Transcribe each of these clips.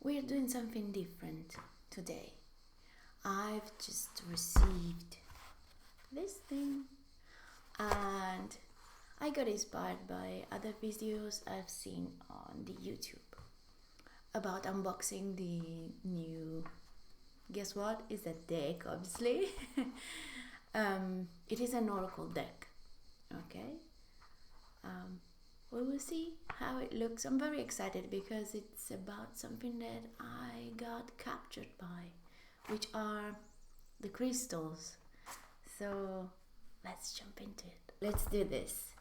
we're doing something different today. I've just received this thing and I got inspired by other videos I've seen on the YouTube about unboxing the new, guess what, is a deck, obviously. It is an oracle deck, okay? We will see how it looks. I'm very excited because it's about something that I got captured by, which are the crystals. So let's jump into it. Let's do this.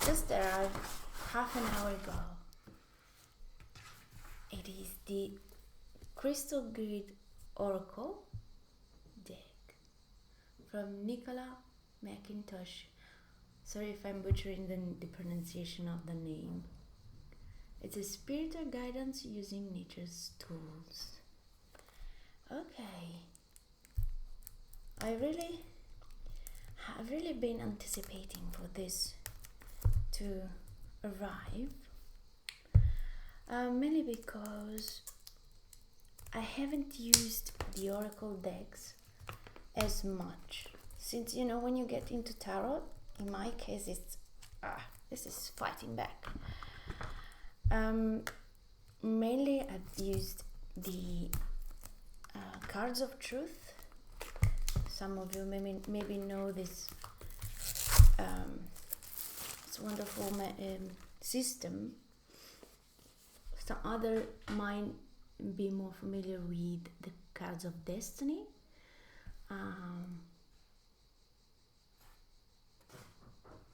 Just arrived half an hour ago. It is the Crystal Grid Oracle deck from Nicola McIntosh. Sorry if I'm butchering the pronunciation of the name. It's a spiritual guidance using nature's tools. Okay. I've really been anticipating for this to arrive. Mainly because I haven't used the oracle decks as much. Since, you know, when you get into tarot, in my case it's this is fighting back. Mainly I've used the cards of truth. Some of you maybe know this it's wonderful system. Some other might be more familiar with the cards of destiny.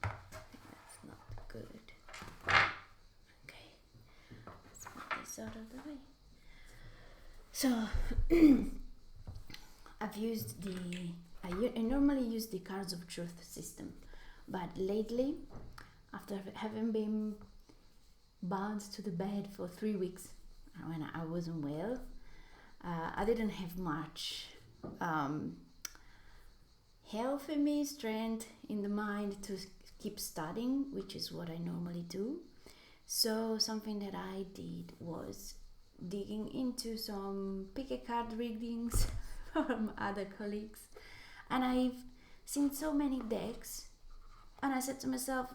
That's not good. Okay, let's put this out of the way. So I've used I normally use the cards of truth system, but lately, after having been bound to the bed for 3 weeks when I wasn't well, I didn't have much health in me, strength in the mind to keep studying, which is what I normally do. So something that I did was digging into some pick a card readings from other colleagues, and I've seen so many decks, and I said to myself,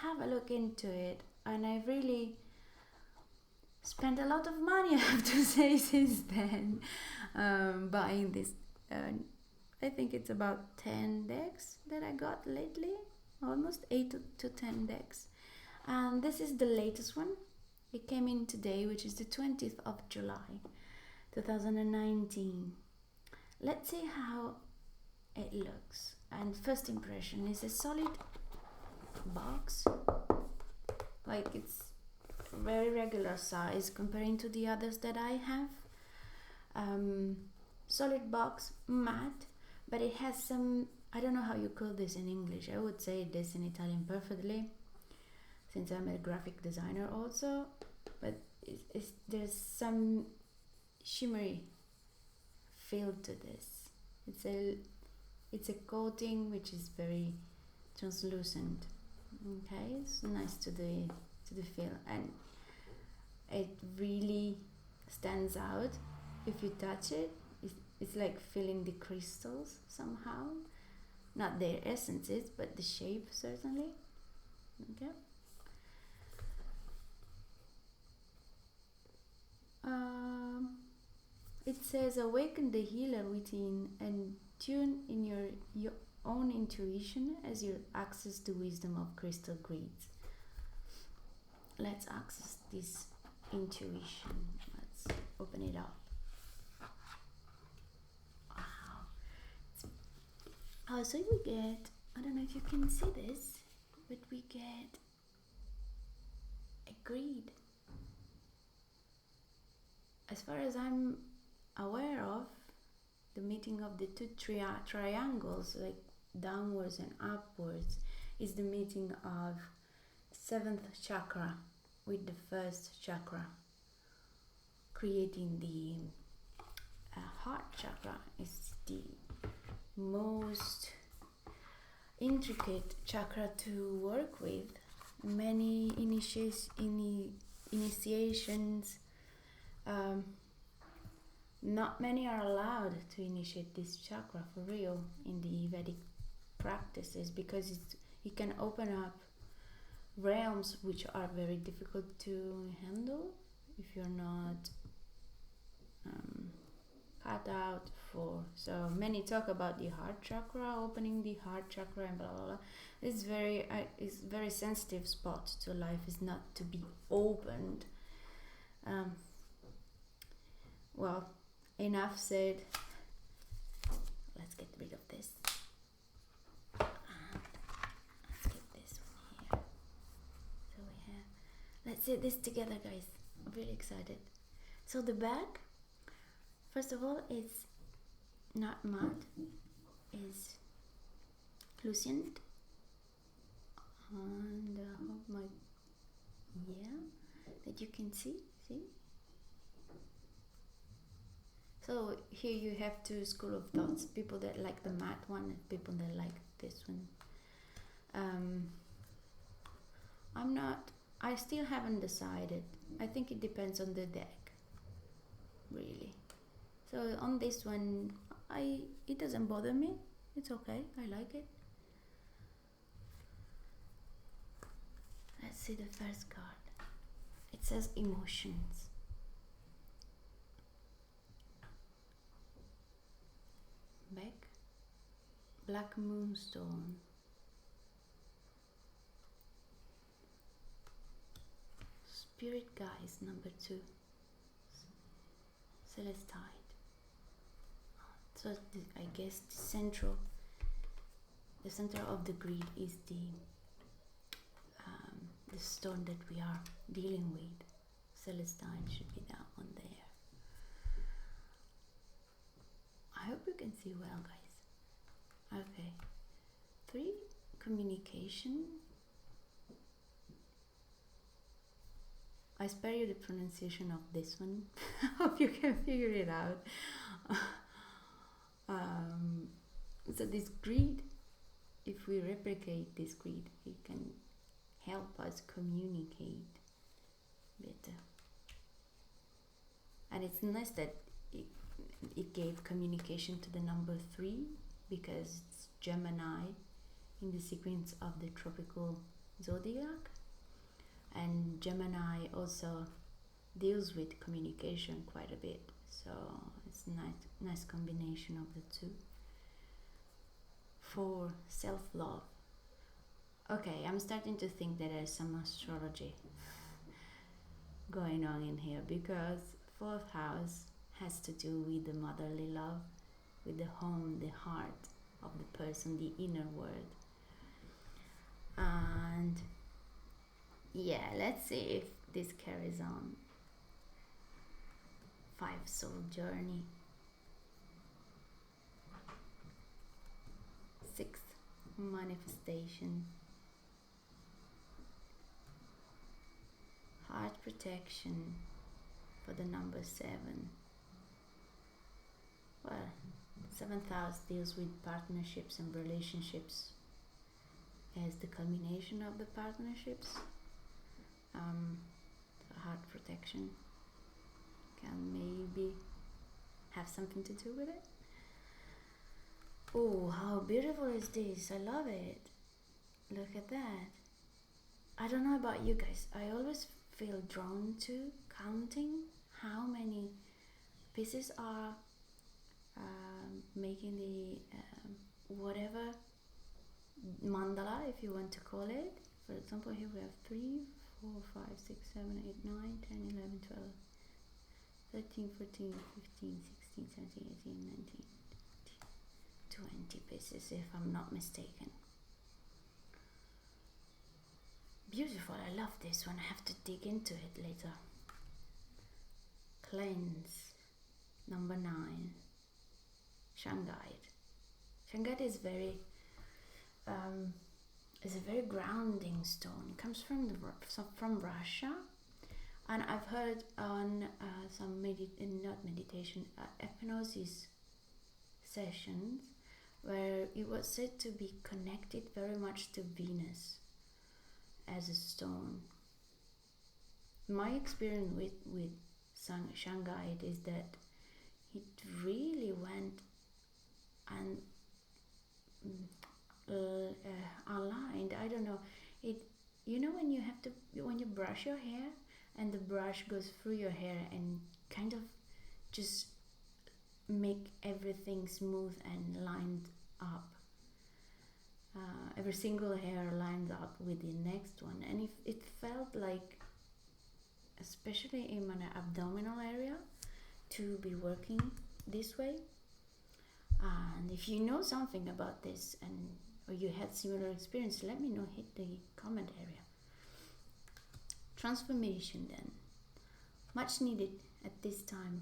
have a look into it. And I've really spent a lot of money, I have to say, since then, buying this. I think it's about 10 decks that I got lately, almost 8 to 10 decks. And this is the latest one. It came in today, which is the 20th of July, 2019. Let's see how it looks. And first impression is a solid box. Like, it's very regular size comparing to the others that I have. Solid box, matte, but it has some, I don't know how you call this in English. I would say this in Italian perfectly, since I'm a graphic designer also. But there's some shimmery feel to this. It's a coating which is very translucent. Okay, it's nice to the feel, and it really stands out. If you touch it, it's like feeling the crystals somehow, not their essences, but the shape certainly. Okay. It says awaken the healer within and tune in your own intuition as you access the wisdom of crystal grids. Let's access this intuition. Let's open it up. Wow. So we get, I don't know if you can see this, but we get a grid. As far as I'm aware of, the meeting of the two triangles, like downwards and upwards, is the meeting of 7th chakra with the 1st chakra, creating the heart chakra. Is the most intricate chakra to work with. Many initiations. Not many are allowed to initiate this chakra for real in the Vedic practices, because it can open up realms which are very difficult to handle if you're not cut out for. So many talk about the heart chakra, opening the heart chakra, and blah blah blah. It's very sensitive spot to life, is not to be opened. Well, enough said. Let's get rid of this. And let's get this one here. So we have. Let's see this together, guys. I'm really excited. So the back, first of all, is not matte, is lucent, and I hope that you can see. So here you have two school of thoughts: people that like the matte one and people that like this one. I still haven't decided. I think it depends on the deck, really. So on this one, it doesn't bother me. It's okay. I like it. Let's see the first card. It says emotions. Back, black moonstone. Spirit guides, number 2. Celestite. So I guess the center of the grid is the stone that we are dealing with. Celestine should be that one there. I hope you can see well, guys. Okay. 3, communication. I spare you the pronunciation of this one. Hope you can figure it out. So this grid, if we replicate this grid, it can help us communicate better. And it's nice that it gave communication to the number 3, because it's Gemini in the sequence of the tropical zodiac, and Gemini also deals with communication quite a bit, so it's a nice combination of the two. 4, self-love. Okay, I'm starting to think that there's some astrology going on in here, because 4th house has to do with the motherly love, with the home, the heart of the person, the inner world. And yeah, let's see if this carries on. 5, soul journey. 6, manifestation. Heart protection for the number 7. Well, 7th house deals with partnerships and relationships as the culmination of the partnerships. Heart protection can maybe have something to do with it. Oh, how beautiful is this? I love it. Look at that. I don't know about you guys. I always feel drawn to counting how many pieces are making the whatever mandala, if you want to call it. For example, here we have 3, 4, 5, 6, 7, 8, 9, 10, 11, 12, 13, 14, 15, 16, 17, 18, 19, 20 pieces, if I'm not mistaken. Beautiful. I love this one. I have to dig into it later. Cleanse, number 9. Shanghai. Shanghai is a very grounding stone. It comes from Russia, and I've heard on some hypnosis sessions where it was said to be connected very much to Venus as a stone. My experience with Shanghai is that it really went and aligned. I don't know. It, you know, when you brush your hair and the brush goes through your hair and kind of just make everything smooth and lined up. Every single hair lined up with the next one, and it felt like, especially in my abdominal area, to be working this way. And if you know something about this, and or you had similar experience, let me know. Hit the comment area. Transformation then, much needed at this time.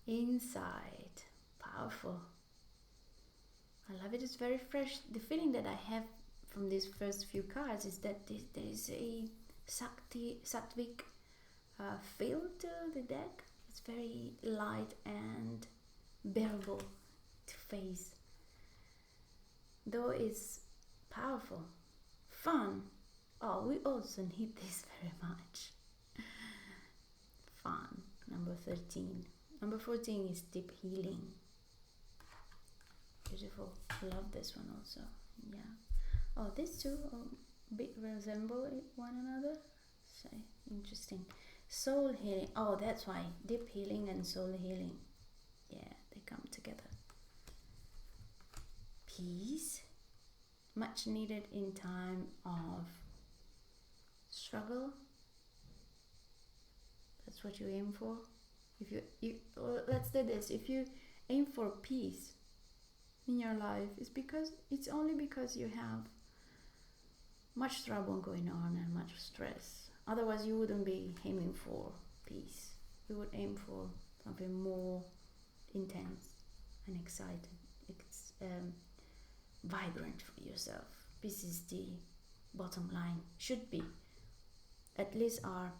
Inside, powerful. I love it. It's very fresh. The feeling that I have from these first few cards is that there is a Sattvic feel to the deck. It's very light and bearable to face, though it's powerful. Fun. Oh, we also need this very much. Fun. Number 13. Number 14 is deep healing. Beautiful. Love this one also. Yeah. Oh, these two a bit resemble one another. So interesting. Soul healing. Oh, that's why. Deep healing and soul healing. Yeah, they come together. Peace. Much needed in time of struggle. That's what you aim for. If you let's do this. If you aim for peace in your life, it's only because you have much trouble going on and much stress. Otherwise, you wouldn't be aiming for peace. You would aim for something more intense and exciting. It's vibrant for yourself. Peace is the bottom line. Should be. At least our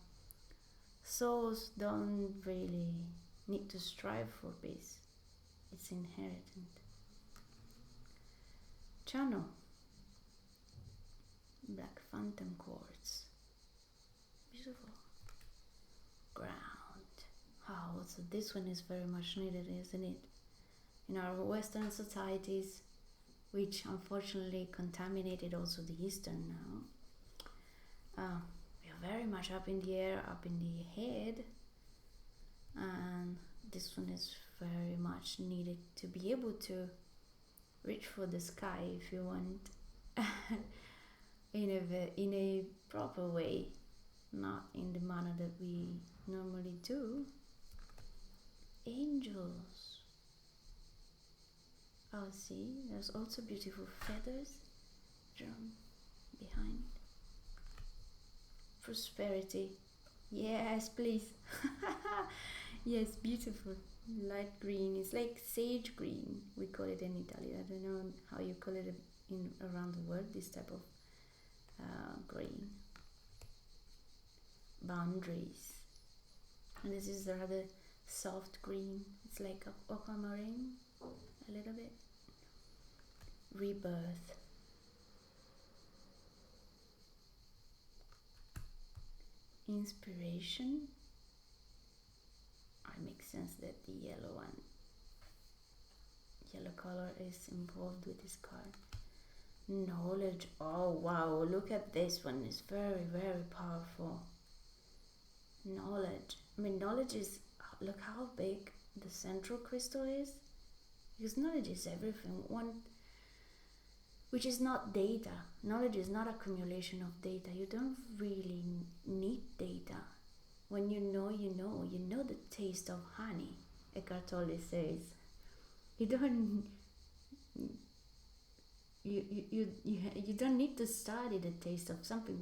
souls don't really need to strive for peace. It's inherent. Channel. Black phantom quartz. Beautiful. Ground. Oh, so this one is very much needed, isn't it? In our Western societies, which unfortunately contaminated also the Eastern now. We are very much up in the air, up in the head, and this one is very much needed to be able to reach for the sky if you want. in a proper way, not in the manner that we normally do. Angels. Oh, see, there's also beautiful feathers drawn behind. Prosperity. Yes, please. Yes, beautiful. Light green. It's like sage green. We call it in Italy. I don't know how you call it in around the world. This type of green. Boundaries. And this is the rather soft green. It's like aquamarine a little bit. Rebirth. Inspiration. It makes sense that the yellow color is involved with this card. Knowledge. Oh wow, look at this one. It's very, very powerful. Knowledge. I mean, knowledge is, look how big the central crystal is, because knowledge is everything. Which is not data. Knowledge is not accumulation of data. You don't really need data. When you know the taste of honey. Eckhart Tolle says, you don't need to study the taste of something.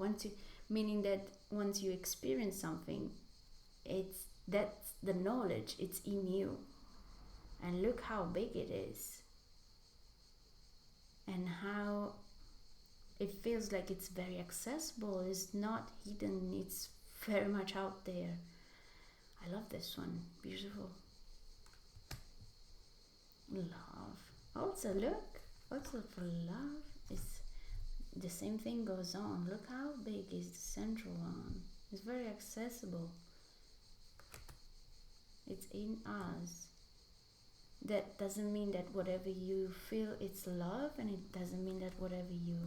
Meaning that once you experience something, that's the knowledge. It's in you, and look how big it is, and how it feels like it's very accessible. It's not hidden. It's very much out there. I love this one. Beautiful. love. Also, look, also for love, is the same thing goes on. Look how big is the central one. It's very accessible. It's in us. That doesn't mean that whatever you feel it's love, and it doesn't mean that whatever you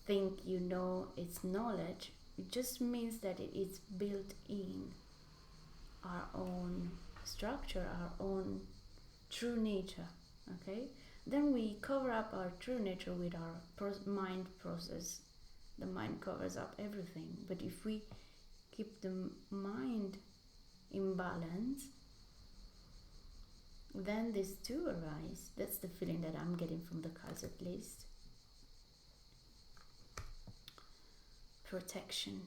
think you know it's knowledge. It just means that it is built in our own structure, our own true nature. Okay, then we cover up our true nature with our mind process. The mind covers up everything, but if we keep the mind in balance, then these two arise. That's the feeling that I'm getting from the cards, at least. Protection.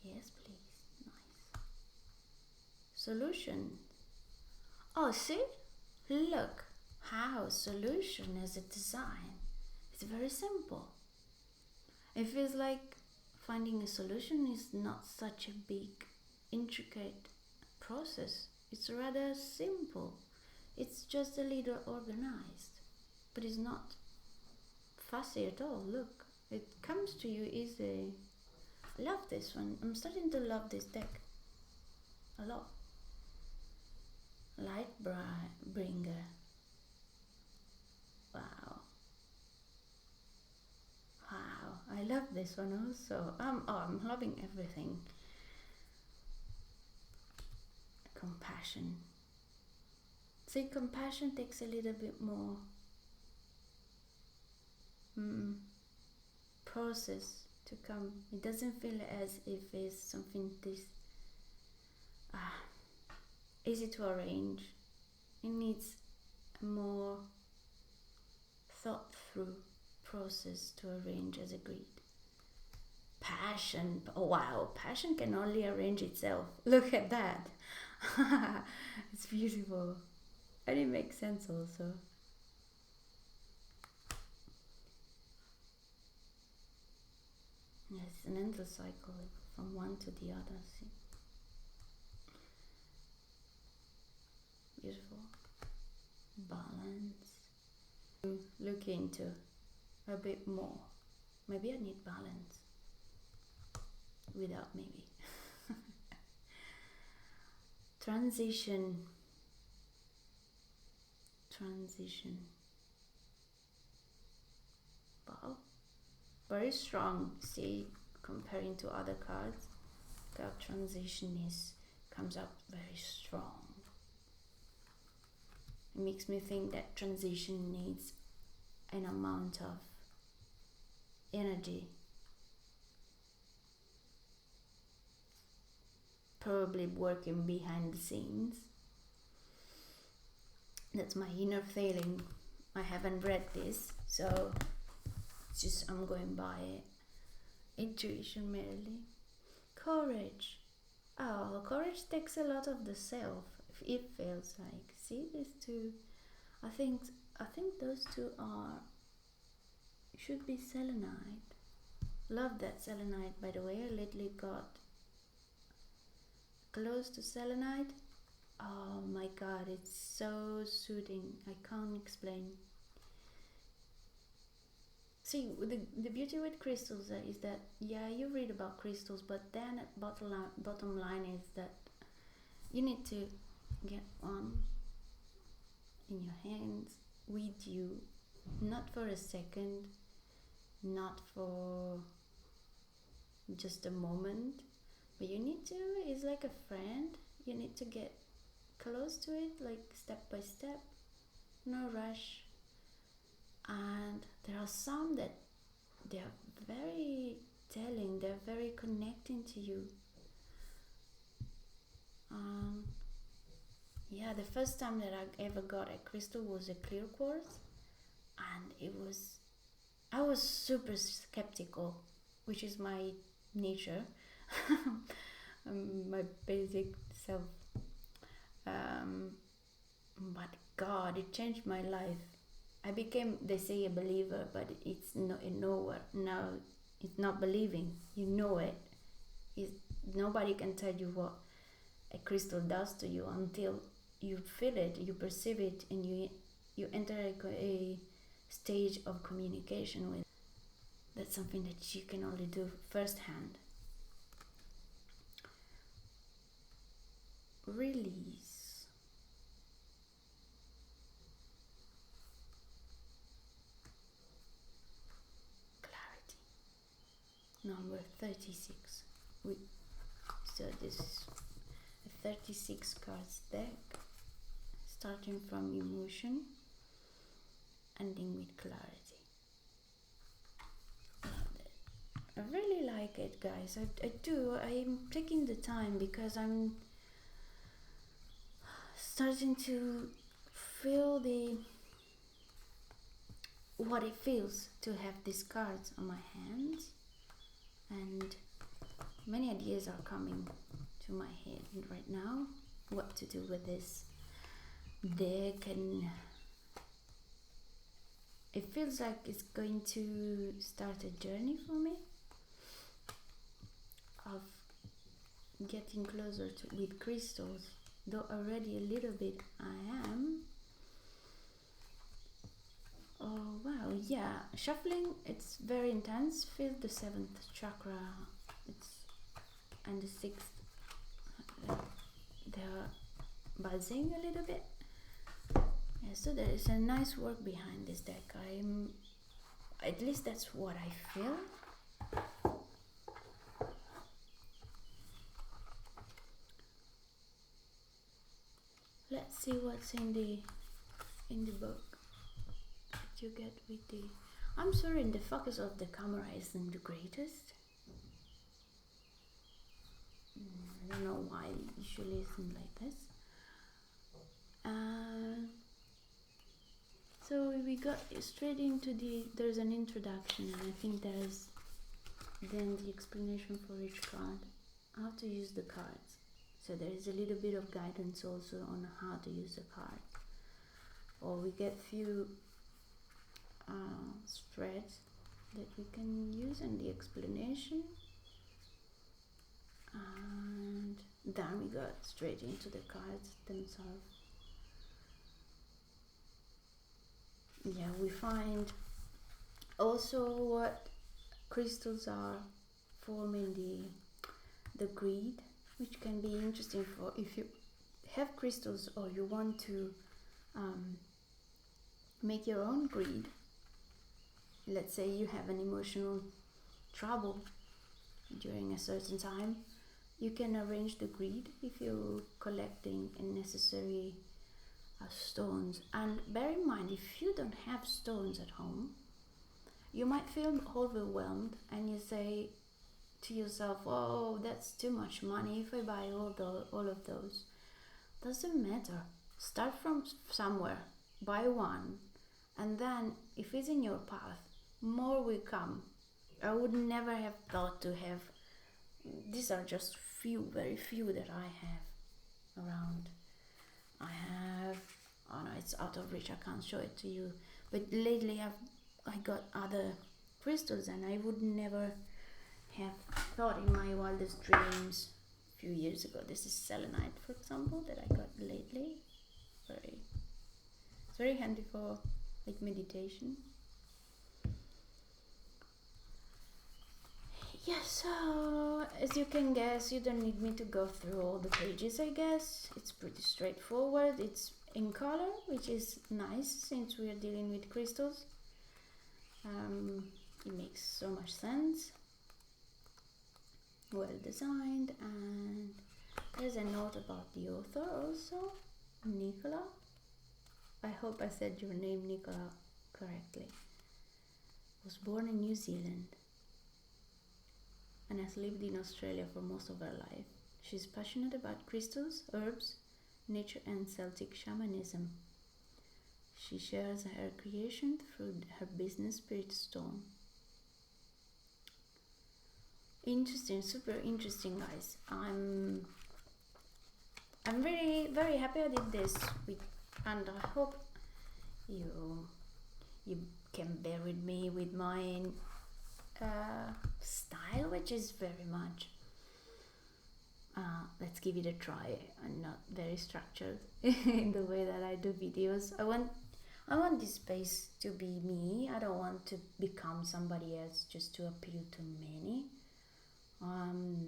Yes, please. Nice. Solution. Oh, see? Look how solution as a design. It's very simple. It feels like finding a solution is not such a big, intricate process. It's rather simple. It's just a little organized, but it's not fussy at all. Look, it comes to you easy. I love this one. I'm starting to love this deck a lot. Light bringer. Wow. Wow. I love this one also. I'm loving everything. Compassion. See, compassion takes a little bit more process to come. It doesn't feel as if it's something this easy to arrange. It needs a more thought through process to arrange as agreed. Passion. Oh wow, passion can only arrange itself. Look at that. It's beautiful. And it makes sense also. Yes, an endless cycle from one to the other. See? Beautiful. Balance. Look into a bit more. Maybe I need balance. Without maybe. Transition. Wow. Very strong. See, comparing to other cards, how transition comes up very strong. It makes me think that transition needs an amount of energy, probably working behind the scenes. That's my inner feeling. I haven't read this, so it's just I'm going by intuition merely. Courage. Oh, courage takes a lot of the self. It feels like. See these two. I think those two should be selenite. Love that selenite, by the way. I lately got close to selenite. Oh my god, it's so soothing. I can't explain. See, the beauty with crystals is that, yeah, you read about crystals, but then bottom line is that you need to get one in your hands with you, not for a second, not for just a moment, but you need to, it's like a friend, you need to get close to it, like step by step, no rush. And there are some that they're very telling, they're very connecting to you. Yeah, the first time that I ever got a crystal was a clear quartz, and I was super skeptical, which is my nature, my basic self. But God, it changed my life. I became, they say, a believer, but it's no, a knower. No, it's not believing. You know it. Nobody can tell you what a crystal does to you until you feel it, you perceive it, and you enter a stage of communication with. That's something that you can only do firsthand. Release. Clarity. Number 36. So this is a 36 cards deck, starting from emotion, ending with clarity. I really like it, guys. I do. I'm taking the time because I'm starting to feel what it feels to have these cards on my hands, and many ideas are coming to my head right now. What to do with this deck, and it feels like it's going to start a journey for me of getting closer with crystals, though already a little bit I am. Oh wow, yeah, shuffling, it's very intense. Feel the 7th chakra, and the 6th, they're buzzing a little bit. Yeah, so there is a nice work behind this deck. At least that's what I feel. Let's see what's in the book that you get with the. I'm sorry, the focus of the camera isn't the greatest. I don't know why it usually isn't like this. So we got straight into there's an introduction, and I think there's then the explanation for each card, how to use the cards. So there is a little bit of guidance also on how to use the card. Or we get few threads that we can use in the explanation. And then we got straight into the cards themselves. Yeah, we find also what crystals are forming the grid, which can be interesting for if you have crystals or you want to make your own grid. Let's say you have an emotional trouble during a certain time, you can arrange the grid if you're collecting necessary stones. And bear in mind, if you don't have stones at home, you might feel overwhelmed and you say to yourself, oh, that's too much money if I buy all of those. Doesn't matter. Start from somewhere, buy one, and then if it's in your path, more will come. I would never have thought to have. These are just very few that I have around. I have, oh no, it's out of reach, I can't show it to you, but lately I got other crystals, and I would never have thought in my wildest dreams a few years ago. This is selenite, for example, that I got lately. It's very handy for like meditation. Yeah, so as you can guess, you don't need me to go through all the pages, I guess. It's pretty straightforward. It's in color, which is nice since we are dealing with crystals. It makes so much sense. Well designed, and there's a note about the author also, Nicola. I hope I said your name, Nicola, correctly. Was born in New Zealand and has lived in Australia for most of her life. She's passionate about crystals, herbs, nature, and Celtic shamanism. She shares her creation through her business Spirit Stone. Interesting, super interesting, guys. I'm really very happy I did this and I hope you can bear with me with my style, which is very much let's give it a try. I'm not very structured in the way that I do videos. I want this space to be me. I don't want to become somebody else just to appeal to many.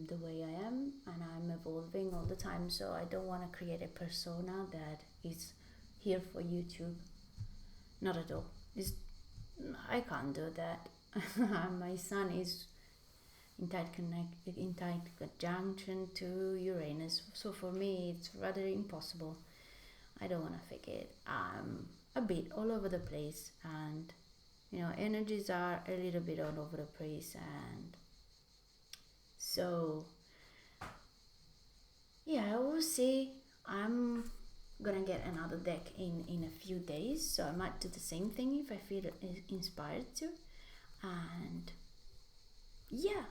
The way I am, and I'm evolving all the time, so I don't want to create a persona that is here for YouTube. Not at all. I can't do that. My sun is in tight conjunction to Uranus, so for me it's rather impossible. I don't want to fake it. I'm a bit all over the place, and energies are a little bit all over the place, and so yeah, we'll see. I'm gonna get another deck in a few days, so I might do the same thing if I feel inspired to. And yeah,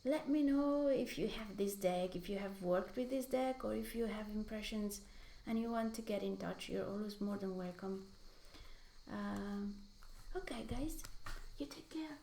let me know if you have this deck, if you have worked with this deck, or if you have impressions and you want to get in touch. You're always more than welcome. Okay guys, you take care.